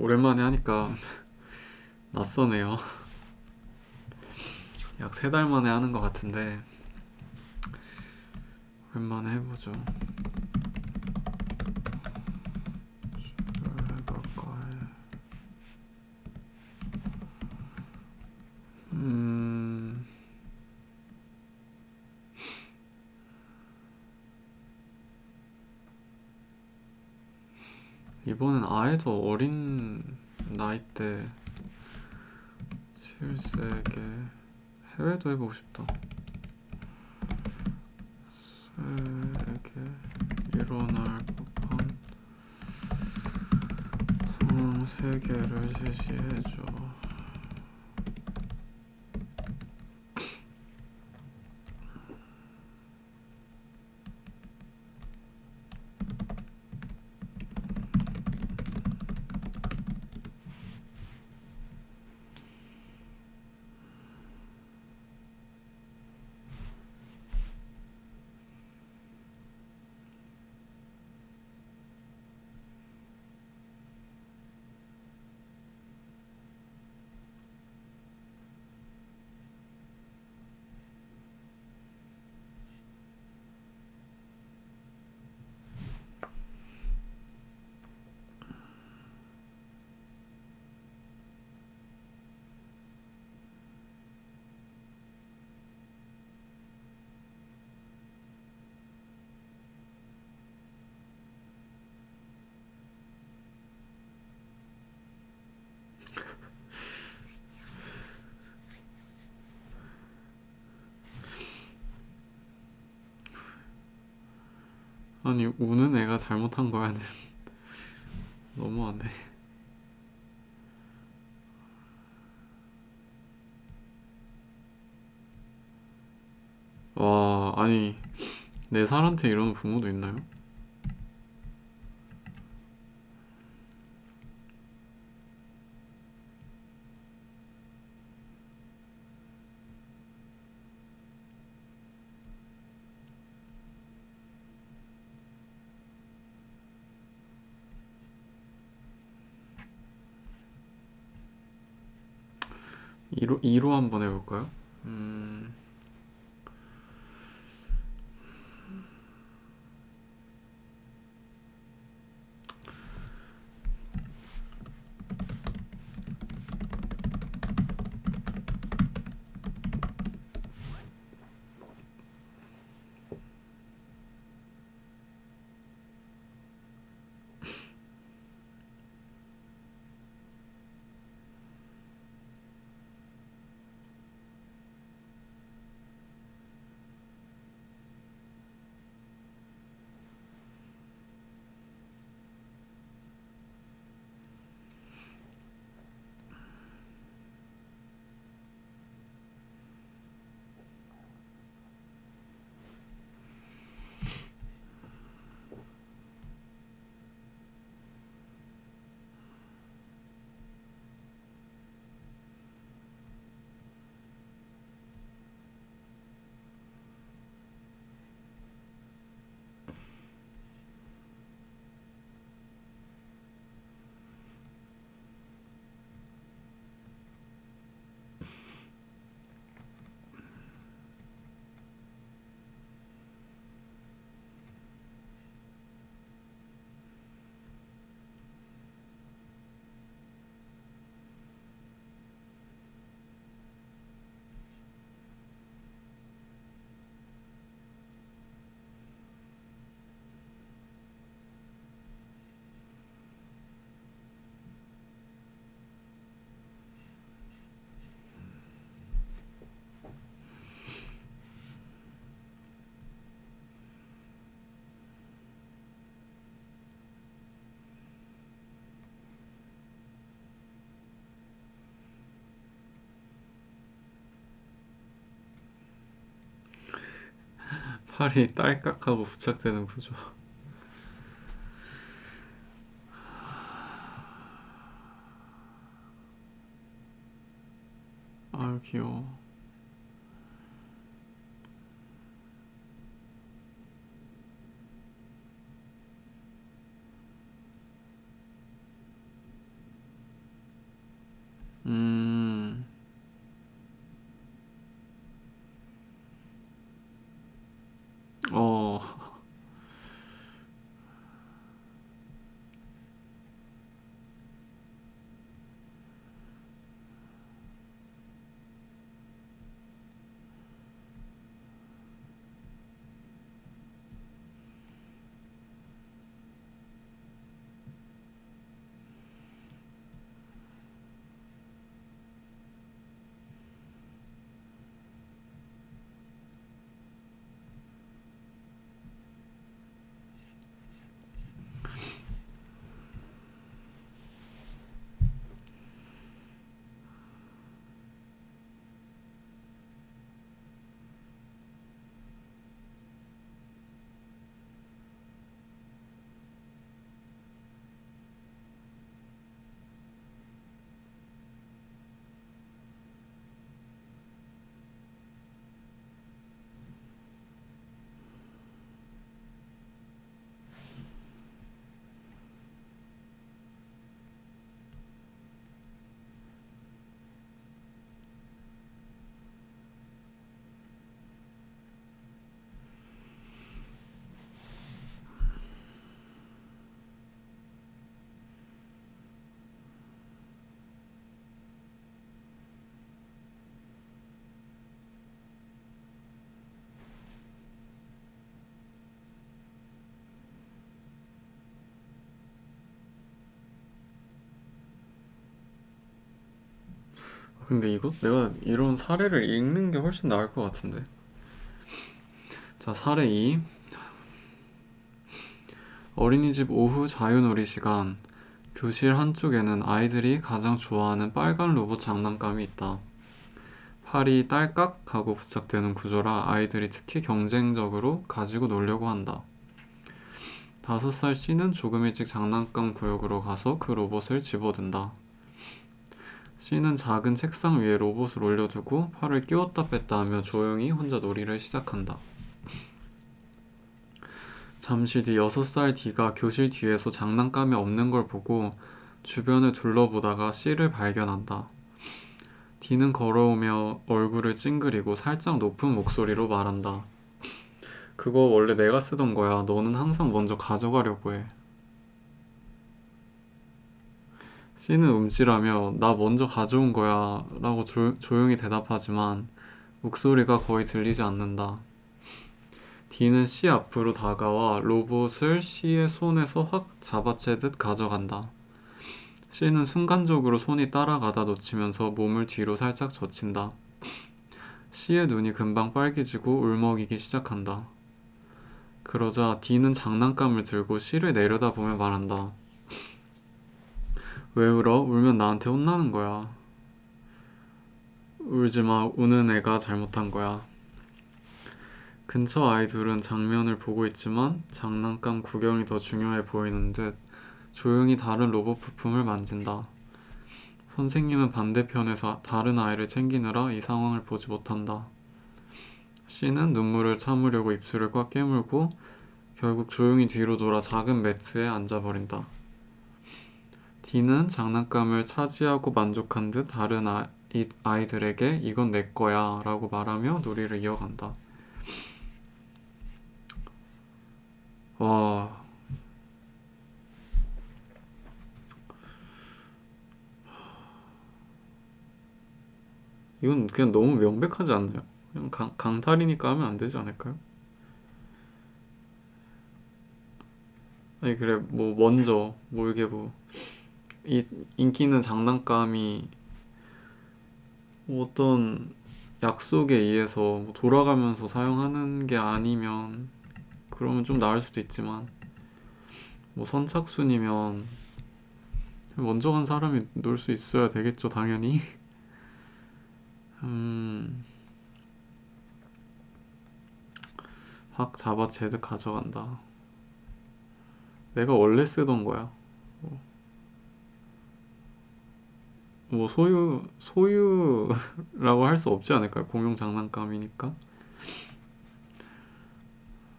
오랜만에 하니까 낯서네요. 약 3달 만에 하는 것 같은데 오랜만에 해보죠. 뭘 해볼까 해. 음... 이번엔 아예 더 어린 나이대 실세계 해외도 해보고 싶다. 세계 일어날 법한 상황 3개를 제시해줘. 아니 우는 애가 잘못한 거야. 너무하네. 와, 아니 4살한테 이러는 부모도 있나요? 2로 한번 해볼까요? 음, 팔이 딸깍하고 부착되는 구조. 아유 귀여워. 근데 이거 내가 이런 사례를 읽는 게 훨씬 나을 것 같은데. 자, 사례 2. 어린이집 오후 자유놀이 시간. 교실 한쪽에는 아이들이 가장 좋아하는 빨간 로봇 장난감이 있다. 팔이 딸깍 하고 부착되는 구조라 아이들이 특히 경쟁적으로 가지고 놀려고 한다. 5살 C는 조금 일찍 장난감 구역으로 가서 그 로봇을 집어든다. C는 작은 책상 위에 로봇을 올려두고 팔을 끼웠다 뺐다 하며 조용히 혼자 놀이를 시작한다. 잠시 뒤 6살 D가 교실 뒤에서 장난감이 없는 걸 보고 주변을 둘러보다가 C를 발견한다. D는 걸어오며 얼굴을 찡그리고 살짝 높은 목소리로 말한다. 그거 원래 내가 쓰던 거야. 너는 항상 먼저 가져가려고 해. C는 움찔하며 나 먼저 가져온 거야 라고 조용히 대답하지만 목소리가 거의 들리지 않는다. D는 C 앞으로 다가와 로봇을 C의 손에서 확 잡아채듯 가져간다. C는 순간적으로 손이 따라가다 놓치면서 몸을 뒤로 살짝 젖힌다. C의 눈이 금방 빨개지고 울먹이기 시작한다. 그러자 D는 장난감을 들고 C를 내려다보며 말한다. 왜 울어? 울면 나한테 혼나는 거야. 울지마. 우는 애가 잘못한 거야. 근처 아이들은 장면을 보고 있지만 장난감 구경이 더 중요해 보이는 듯 조용히 다른 로봇 부품을 만진다. 선생님은 반대편에서 다른 아이를 챙기느라 이 상황을 보지 못한다. C는 눈물을 참으려고 입술을 꽉 깨물고 결국 조용히 뒤로 돌아 작은 매트에 앉아버린다. D는 장난감을 차지하고 만족한 듯 다른 아이들에게 이건 내 거야 라고 말하며 놀이를 이어간다. 와, 이건 그냥 너무 명백하지 않나요? 그냥 강탈이니까 하면 안 되지 않을까요? 아니 그래 뭐 먼저 뭐 이게 뭐 이 인기 있는 장난감이 뭐 어떤 약속에 의해서 뭐 돌아가면서 사용하는 게 아니면 그러면 좀 나을 수도 있지만 뭐 선착순이면 먼저 간 사람이 놀 수 있어야 되겠죠 당연히. 음, 확 잡아채듯 가져간다. 내가 원래 쓰던 거야. 뭐 소유라고 할 수 없지 않을까요? 공용 장난감이니까.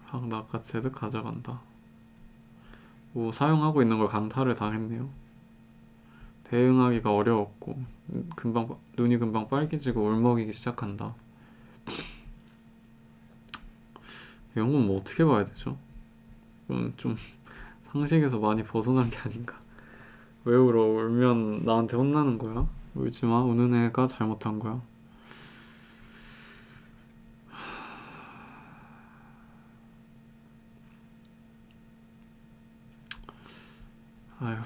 확 낚아채듯 가져간다. 뭐 사용하고 있는 걸 강탈을 당했네요. 대응하기가 어려웠고 눈이 금방 빨개지고 울먹이기 시작한다. 이런 건 뭐 어떻게 봐야 되죠? 이건 좀 상식에서 많이 벗어난 게 아닌가. 왜 울어? 울면 나한테 혼나는 거야? 울지마. 우는 애가 잘못한 거야. 아휴.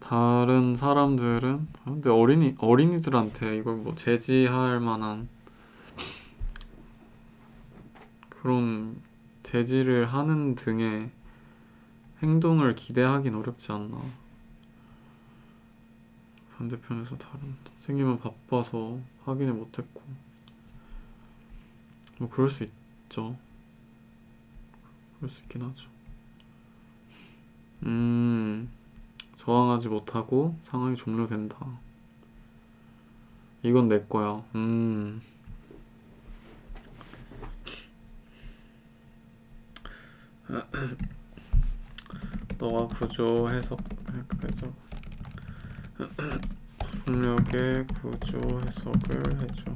다른 사람들은 근데 어린이들한테 이걸 뭐 제지할 만한 그런 제지를 하는 등의 행동을 기대하긴 어렵지 않나. 반대편에서 다른 선생님은 바빠서 확인을 못했고 뭐 그럴 수 있죠. 그럴 수 있긴 하죠. 저항하지 못하고 상황이 종료된다. 이건 내 거야. 너가 구조 해석해줘. 폭력의 구조 해석을 해줘.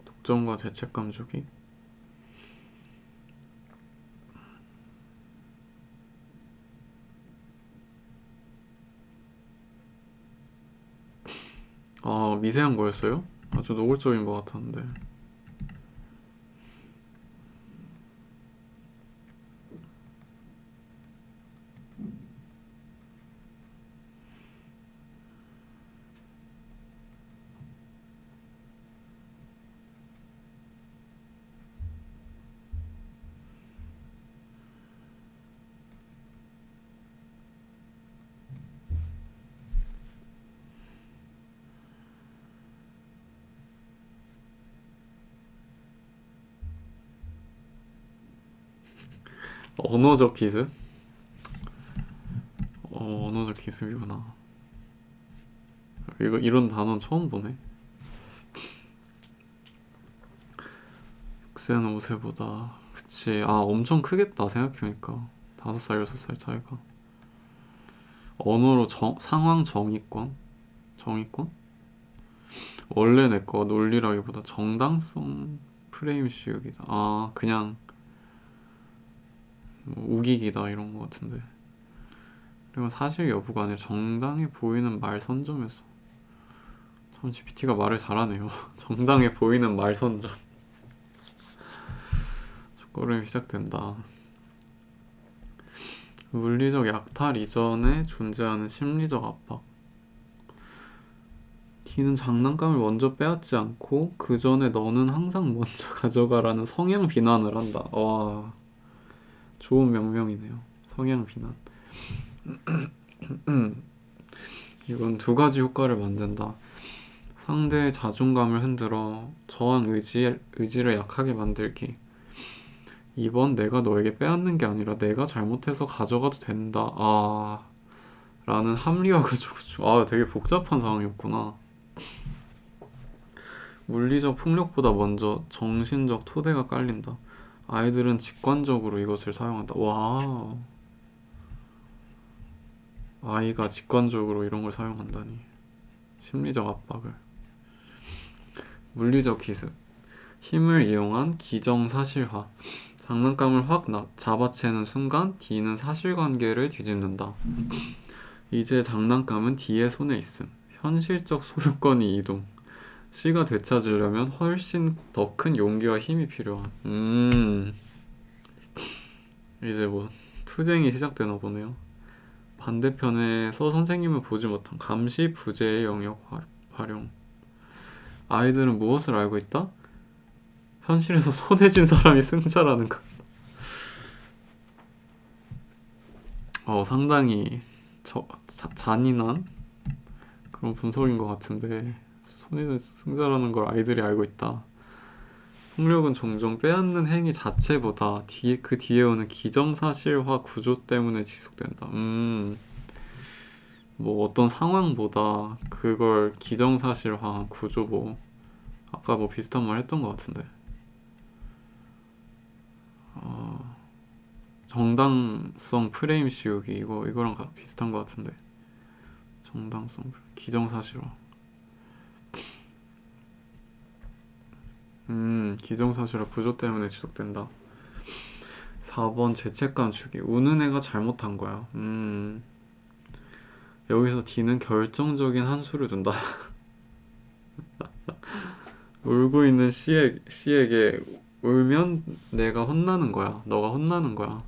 독점과 죄책감 주기. 미세한 거였어요? 아주 노골적인 것 같았는데. 언어적 기습? 언어적 기습이구나. 이런 단어는 처음 보네. 6세는 5세보다. 그치. 엄청 크겠다 생각해보니까. 5살 6살 차이가. 언어로 상황 정의권? 정의권? 원래 내 거 논리라기보다 정당성 프레임 씌우기다. 그냥 뭐 우기기다 이런 거 같은데. 그리고 사실 여부가 아니라 정당해 보이는 말 선점에서. 참 GPT가 말을 잘하네요. 정당해 보이는 말 선점. 첫걸음이 시작된다. 물리적 약탈 이전에 존재하는 심리적 압박. D는 장난감을 먼저 빼앗지 않고 그 전에 너는 항상 먼저 가져가라는 성향 비난을 한다. 와, 좋은 명명이네요. 성향 비난. 이건 두 가지 효과를 만든다. 상대의 자존감을 흔들어 저항 의지를 약하게 만들기. 2번 내가 너에게 빼앗는 게 아니라 내가 잘못해서 가져가도 된다. 라는 합리화가 되게 복잡한 상황이었구나. 물리적 폭력보다 먼저 정신적 토대가 깔린다. 아이들은 직관적으로 이것을 사용한다. 와, 아이가 직관적으로 이런 걸 사용한다니. 심리적 압박을. 물리적 기습. 힘을 이용한 기정사실화. 장난감을 확 잡아채는 순간 D는 사실관계를 뒤집는다. 이제 장난감은 D의 손에 있음. 현실적 소유권이 이동. C가 되찾으려면 훨씬 더 큰 용기와 힘이 필요한. 이제 뭐 투쟁이 시작되나 보네요. 반대편에서 선생님은 보지 못한 감시 부재의 영역 활용. 아이들은 무엇을 알고 있다? 현실에서 손해진 사람이 승자라는 것. 상당히 잔인한 그런 분석인 것 같은데, 손해진 승자라는 걸 아이들이 알고 있다. 폭력은 종종 빼앗는 행위 자체보다 그 뒤에 오는 기정사실화 구조 때문에 지속된다. 뭐 어떤 상황보다 그걸 기정사실화한 구조, 뭐 아까 뭐 비슷한 말 했던 것 같은데. 정당성 프레임 씌우기, 이거랑 비슷한 것 같은데. 정당성 기정사실화. 기정사실화 구조 때문에 지속된다. 4번 죄책감 주기. 우는 애가 잘못한 거야. 여기서 D는 결정적인 한 수를 둔다. 울고 있는 C에게 울면 내가 혼나는 거야. 너가 혼나는 거야.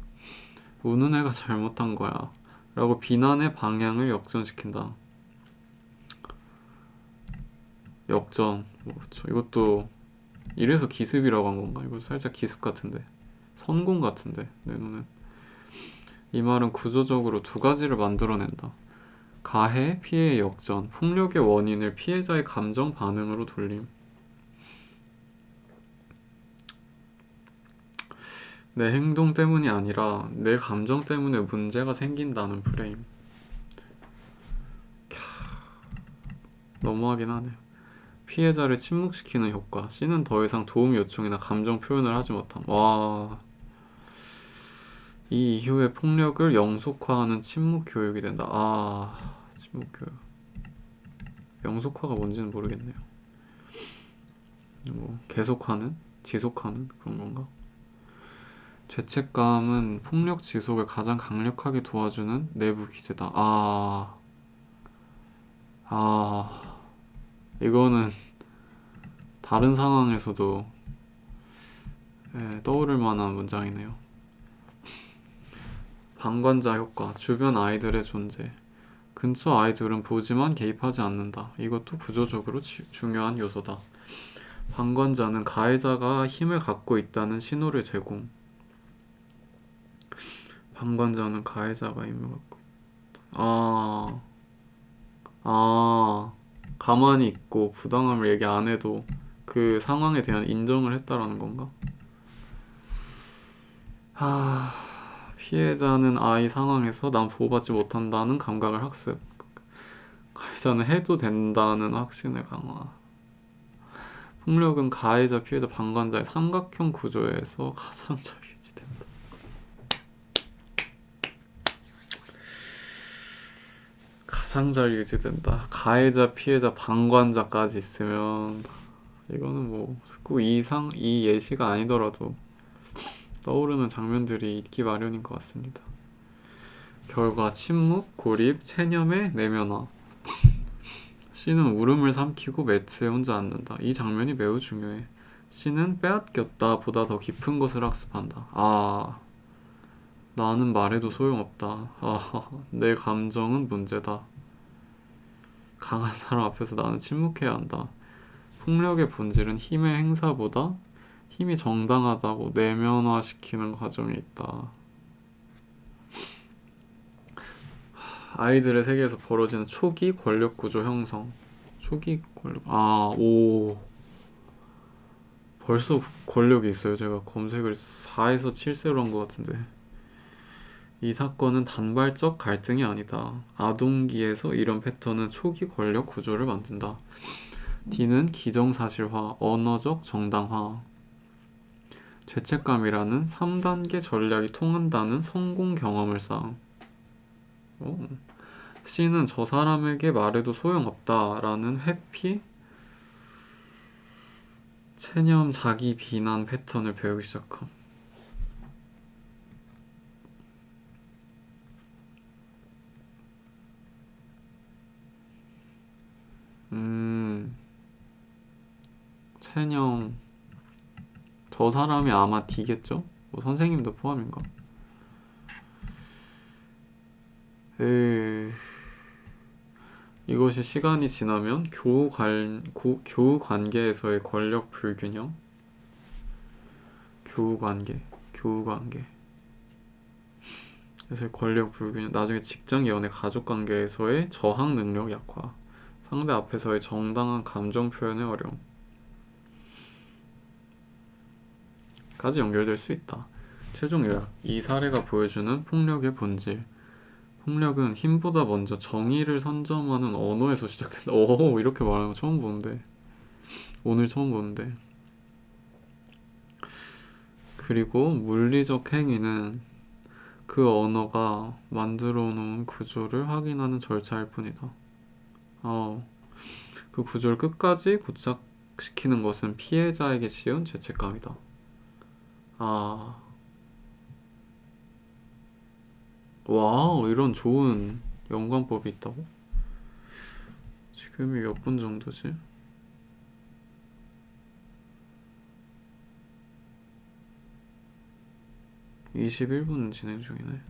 우는 애가 잘못한 거야. 라고 비난의 방향을 역전시킨다. 역전. 이것도 이래서 기습이라고 한 건가? 이거 살짝 기습 같은데. 선공 같은데, 내 눈엔. 이 말은 구조적으로 두 가지를 만들어낸다. 가해, 피해의 역전, 폭력의 원인을 피해자의 감정 반응으로 돌림. 내 행동 때문이 아니라 내 감정 때문에 문제가 생긴다는 프레임. 너무하긴 하네요. 피해자를 침묵시키는 효과. C는 더 이상 도움 요청이나 감정 표현을 하지 못함. 와, 이 이후에 폭력을 영속화하는 침묵 교육이 된다. 침묵 교육. 영속화가 뭔지는 모르겠네요. 뭐 계속하는? 지속하는 그런 건가? 죄책감은 폭력 지속을 가장 강력하게 도와주는 내부 기제다. 이거는 다른 상황에서도 떠오를 만한 문장이네요. 방관자 효과, 주변 아이들의 존재. 근처 아이들은 보지만 개입하지 않는다. 이것도 구조적으로 중요한 요소다. 방관자는 가해자가 힘을 갖고 있다는 신호를 제공. 방관자는 가해자가 힘을 갖고 있다. 가만히 있고 부당함을 얘기 안 해도 그 상황에 대한 인정을 했다라는 건가? 피해자는 아이 상황에서 난 보호받지 못한다는 감각을 학습. 가해자는 해도 된다는 확신을 강화. 폭력은 가해자, 피해자, 방관자의 삼각형 구조에서 가장 잘 유지된다. 가장 잘 유지된다. 가해자, 피해자, 방관자까지 있으면 이거는 뭐 꼭 이 예시가 아니더라도 떠오르는 장면들이 있기 마련인 것 같습니다. 결과 침묵, 고립, 체념의 내면화. C는 울음을 삼키고 매트에 혼자 앉는다. 이 장면이 매우 중요해. C는 빼앗겼다 보다 더 깊은 것을 학습한다. 나는 말해도 소용없다. 내 감정은 문제다. 강한 사람 앞에서 나는 침묵해야 한다. 폭력의 본질은 힘의 행사보다 힘이 정당하다고 내면화시키는 과정에 있다. 아이들의 세계에서 벌어지는 초기 권력 구조 형성. 초기 권력. 벌써 권력이 있어요. 제가 검색을 4에서 7세로 한 것 같은데. 이 사건은 단발적 갈등이 아니다. 아동기에서 이런 패턴은 초기 권력 구조를 만든다. D는 기정사실화, 언어적 정당화. 죄책감이라는 3단계 전략이 통한다는 성공 경험을 쌓음. C는 저 사람에게 말해도 소용없다라는 회피, 체념, 자기 비난 패턴을 배우기 시작함. 체념. 저 사람이 아마 D겠죠? 뭐 선생님도 포함인가? 이것이 시간이 지나면 교우 관계에서의 권력 불균형, 교우 관계. 그래서 권력 불균형, 나중에 직장, 연애, 가족 관계에서의 저항 능력 약화, 상대 앞에서의 정당한 감정 표현의 어려움 까지 연결될 수 있다. 최종 요약. 이 사례가 보여주는 폭력의 본질. 폭력은 힘보다 먼저 정의를 선점하는 언어에서 시작된다. 이렇게 말하는 거 처음 보는데. 오늘 처음 보는데. 그리고 물리적 행위는 그 언어가 만들어 놓은 구조를 확인하는 절차일 뿐이다. 그 구조를 끝까지 고착시키는 것은 피해자에게 씌운 죄책감이다. 와우, 이런 좋은 연관법이 있다고? 지금이 몇 분 정도지? 21분 진행 중이네.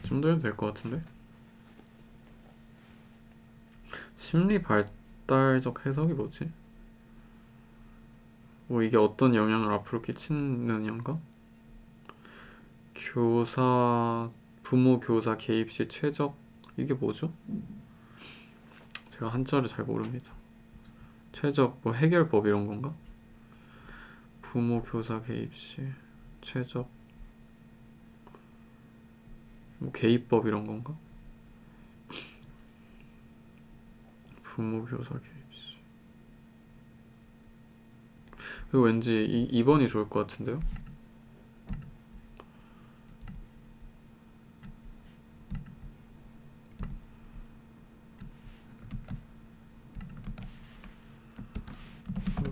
좀 더 해도 될 것 같은데? 심리 발달적 해석이 뭐지? 뭐 이게 어떤 영향을 앞으로 끼치느냐인가? 부모 교사 개입 시 최적, 이게 뭐죠? 제가 한자를 잘 모릅니다. 최적 뭐 해결법 이런 건가? 부모 교사 개입 시 최적 뭐 개입법 이런 건가? 부모 교사 개입 시. 이거 왠지 2번이 좋을 것 같은데요?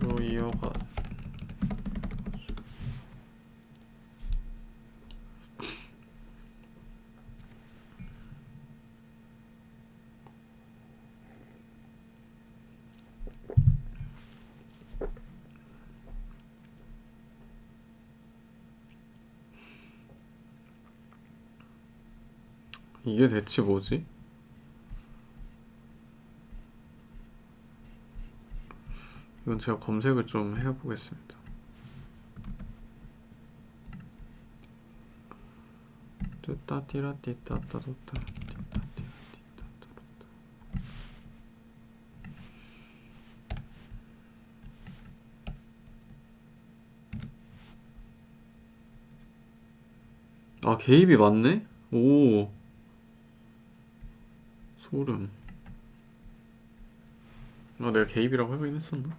로 이어가. 이게 대체 뭐지? 이건 제가 검색을 좀 해보겠습니다. 뚜따띠라띠따따도따 아, 개입이 맞네? 오, 소름. 아, 내가 개입이라고 하긴 했었나?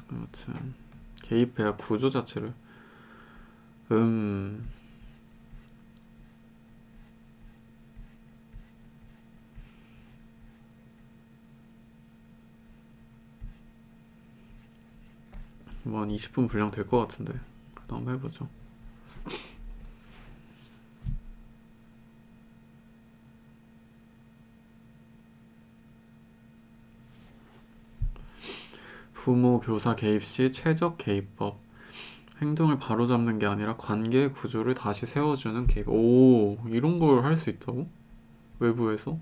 아무튼 개입해야 구조 자체를 음... 뭐 한 20분 분량 될 것 같은데 그래도 한번 해보죠. 부모, 교사 개입 시 최적 개입법. 행동을 바로잡는 게 아니라 관계의 구조를 다시 세워주는 개입. 오, 이런 걸 할 수 있다고? 외부에서?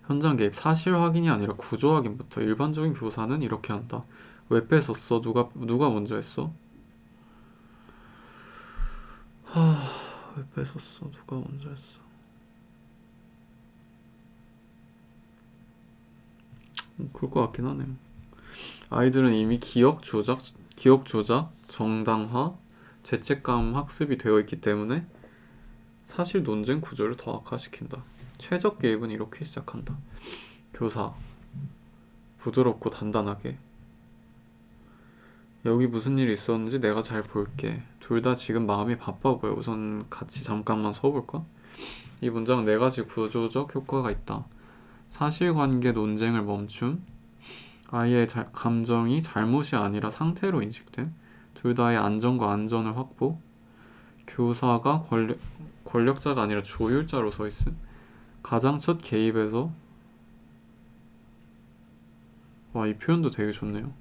현장 개입. 사실 확인이 아니라 구조 확인부터. 일반적인 교사는 이렇게 한다. 왜 뺏었어? 누가 먼저 했어? 왜 뺏었어? 누가 먼저 했어? 그럴 것 같긴 하네요. 아이들은 이미 기억 조작, 정당화, 죄책감 학습이 되어 있기 때문에 사실 논쟁 구조를 더 악화시킨다. 최적 개입은 이렇게 시작한다. 교사, 부드럽고 단단하게. 여기 무슨 일이 있었는지 내가 잘 볼게. 둘 다 지금 마음이 바빠 보여. 우선 같이 잠깐만 서볼까? 이 문장은 네 가지 구조적 효과가 있다. 사실관계 논쟁을 멈춤, 아이의 감정이 잘못이 아니라 상태로 인식됨, 둘 다의 안정과 안전을 확보, 교사가 권력자가 아니라 조율자로 서 있음, 가장 첫 개입에서 와, 이 표현도 되게 좋네요.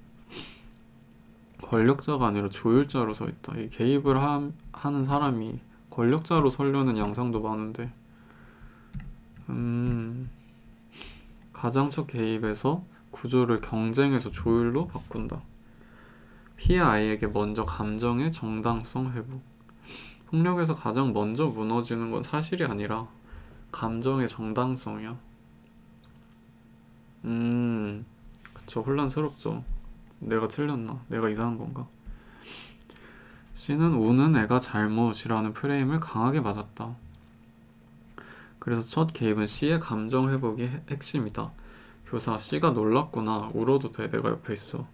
권력자가 아니라 조율자로 서 있다. 이 개입을 하는 사람이 권력자로 서려는 양상도 많은데, 가장 첫 개입에서 구조를 경쟁에서 조율로 바꾼다. 피해 아이에게 먼저 감정의 정당성 회복. 폭력에서 가장 먼저 무너지는 건 사실이 아니라 감정의 정당성이야. 그쵸. 혼란스럽죠. 내가 틀렸나? 내가 이상한 건가? C는 우는 애가 잘못이라는 프레임을 강하게 맞았다. 그래서 첫 개입은 C의 감정 회복이 핵심이다. 교사, C가 놀랐구나. 울어도 돼. 내가 옆에 있어.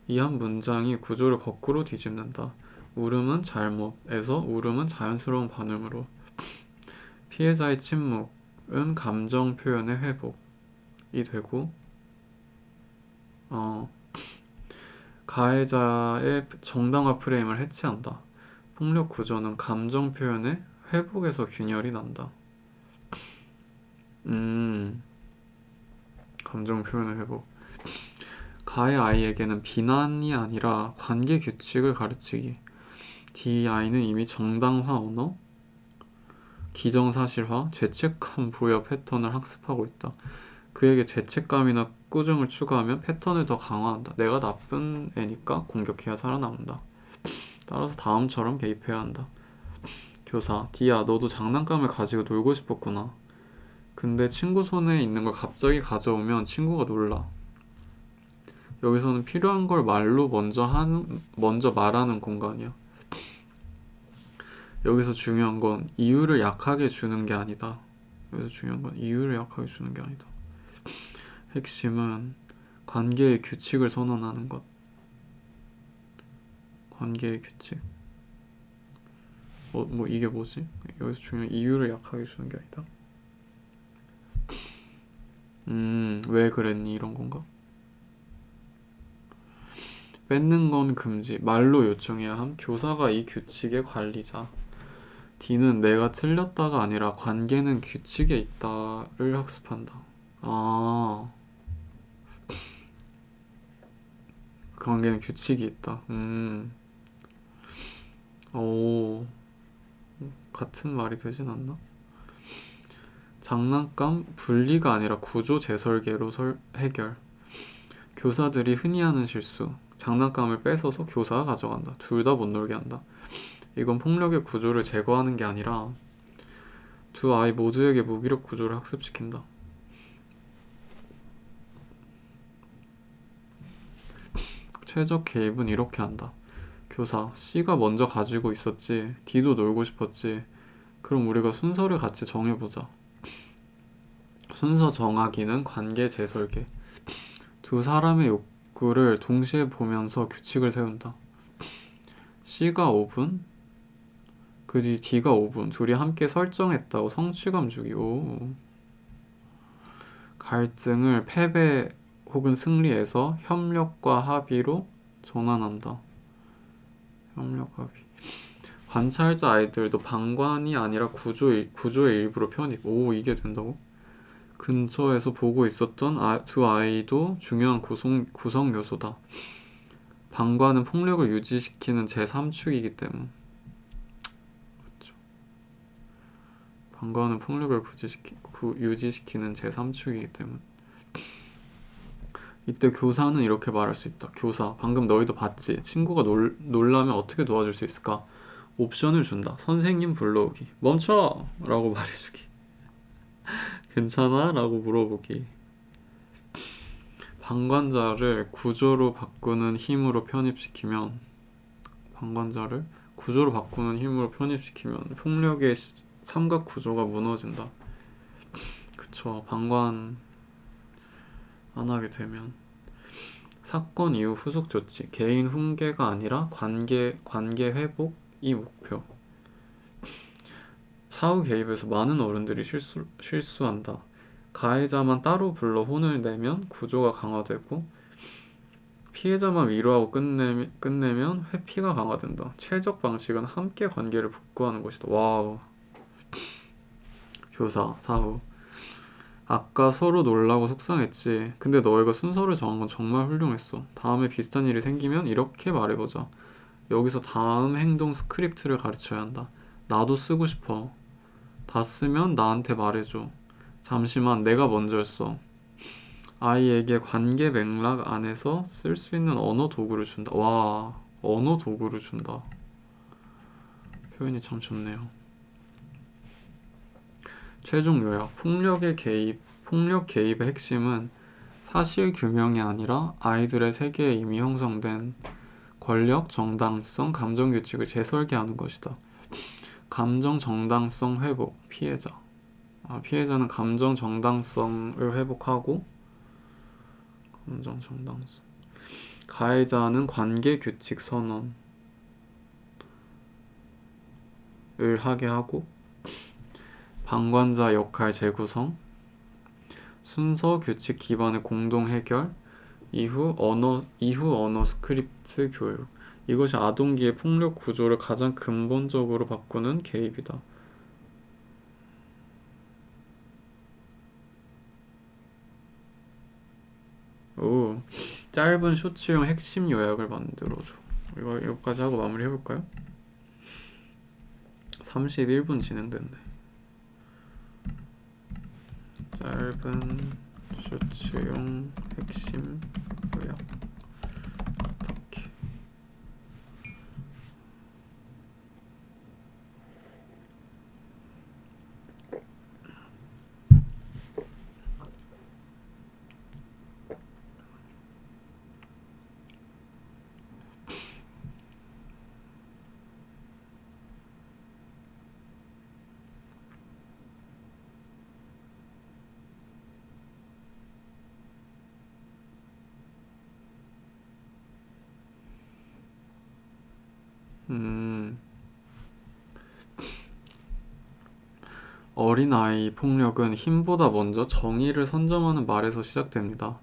이 한 문장이 구조를 거꾸로 뒤집는다. 울음은 잘못에서 울음은 자연스러운 반응으로. 피해자의 침묵은 감정 표현의 회복이 되고, 가해자의 정당화 프레임을 해치한다. 폭력 구조는 감정 표현의 회복에서 균열이 난다. 감정 표현의 회복. 가해 아이에게는 비난이 아니라 관계 규칙을 가르치기. D 아이는 이미 정당화 언어, 기정사실화, 죄책감 부여 패턴을 학습하고 있다. 그에게 죄책감이나 꾸중을 추가하면 패턴을 더 강화한다. 내가 나쁜 애니까 공격해야 살아남는다. 따라서 다음처럼 개입해야 한다. 교사, D야, 너도 장난감을 가지고 놀고 싶었구나. 근데 친구 손에 있는 걸 갑자기 가져오면 친구가 놀라. 여기서는 필요한 걸 말로 먼저 말하는 공간이야. 여기서 중요한 건 이유를 약하게 주는 게 아니다. 핵심은 관계의 규칙을 선언하는 것. 관계의 규칙. 뭐 이게 뭐지? 여기서 중요한 이유를 약하게 주는 게 아니다. 왜 그랬니? 이런 건가? 뺏는 건 금지. 말로 요청해야 함. 교사가 이 규칙의 관리자. D는 내가 틀렸다가 아니라 관계는 규칙에 있다를 학습한다. 아, 관계는 규칙이 있다. 오, 같은 말이 되진 않나? 장난감 분리가 아니라 구조 재설계로 해결. 교사들이 흔히 하는 실수. 장난감을 뺏어서 교사가 가져간다. 둘 다 못 놀게 한다. 이건 폭력의 구조를 제거하는 게 아니라 두 아이 모두에게 무기력 구조를 학습시킨다. 최적 개입은 이렇게 한다. 교사, C가 먼저 가지고 있었지. D도 놀고 싶었지. 그럼 우리가 순서를 같이 정해보자. 순서 정하기는 관계 재설계. 두 사람의 욕구를 동시에 보면서 규칙을 세운다. C가 5분, 그 뒤 D가 5분. 둘이 함께 설정했다고 성취감 주기. 오. 갈등을 패배 혹은 승리에서 협력과 합의로 전환한다. 협력 합의. 관찰자 아이들도 방관이 아니라 구조의 일부로 편입. 오, 이게 된다고? 근처에서 보고 있었던 두 아이도 중요한 구성 요소다. 방관은 폭력을 유지시키는 제3축이기 때문. 그렇죠. 방관은 폭력을 유지시키는 제3축이기 때문. 이때 교사는 이렇게 말할 수 있다. 교사, 방금 너희도 봤지? 친구가 놀라면 어떻게 도와줄 수 있을까? 옵션을 준다. 선생님 불러오기. 멈춰! 라고 말해주기. 괜찮아? 라고 물어보기. 방관자를 구조로 바꾸는 힘으로 편입시키면 폭력의 삼각 구조가 무너진다. 그쵸. 방관 안 하게 되면. 사건 이후 후속 조치. 개인 훈계가 아니라 관계 회복이 목표. 사후 개입에서 많은 어른들이 실수한다. 가해자만 따로 불러 혼을 내면 구조가 강화되고 피해자만 위로하고 끝내면 회피가 강화된다. 최적 방식은 함께 관계를 복구하는 것이다. 와우. 교사, 사후. 아까 서로 놀라고 속상했지. 근데 너희가 순서를 정한 건 정말 훌륭했어. 다음에 비슷한 일이 생기면 이렇게 말해보자. 여기서 다음 행동 스크립트를 가르쳐야 한다. 나도 쓰고 싶어. 다 쓰면 나한테 말해줘. 잠시만, 내가 먼저였어. 아이에게 관계 맥락 안에서 쓸 수 있는 언어 도구를 준다. 와, 언어 도구를 준다. 표현이 참 좋네요. 최종 요약. 폭력 개입의 핵심은 사실 규명이 아니라 아이들의 세계에 이미 형성된 권력, 정당성, 감정 규칙을 재설계하는 것이다. 감정 정당성 회복. 피해자는 감정 정당성을 회복하고 가해자는 관계 규칙 선언을 하게 하고 방관자 역할 재구성, 순서 규칙 기반의 공동 해결, 이후 언어 스크립트 교육. 이것이 아동기의 폭력 구조를 가장 근본적으로 바꾸는 개입이다. 오, 짧은 쇼츠용 핵심 요약을 만들어줘. 이거까지 하고 마무리 해볼까요? 31분 진행됐네. 짧은 쇼츠용 핵심 요약. 어떻게? 어린아이 폭력은 힘보다 먼저 정의를 선점하는 말에서 시작됩니다.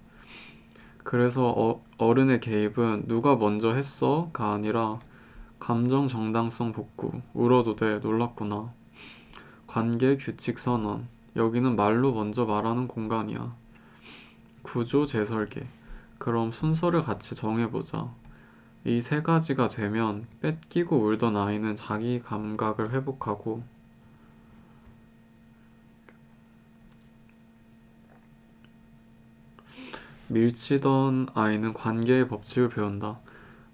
그래서 어른의 개입은 누가 먼저 했어가 아니라 감정 정당성 복구, 울어도 돼, 놀랐구나. 관계 규칙 선언, 여기는 말로 먼저 말하는 공간이야. 구조 재설계, 그럼 순서를 같이 정해보자. 이 세 가지가 되면 뺏기고 울던 아이는 자기 감각을 회복하고 밀치던 아이는 관계의 법칙을 배운다.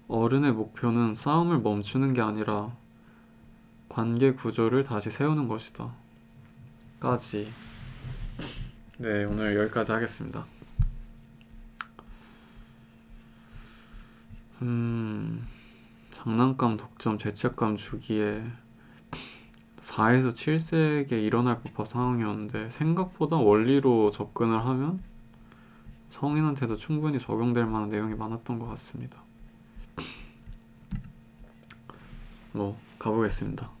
어른의 목표는 싸움을 멈추는 게 아니라 관계 구조를 다시 세우는 것이다. 까지. 네, 오늘 여기까지 하겠습니다. 장난감 독점 죄책감 주기에 4에서 7세에게 일어날 법한 상황이었는데 생각보다 원리로 접근을 하면 성인한테도 충분히 적용될 만한 내용이 많았던 것 같습니다. 가보겠습니다.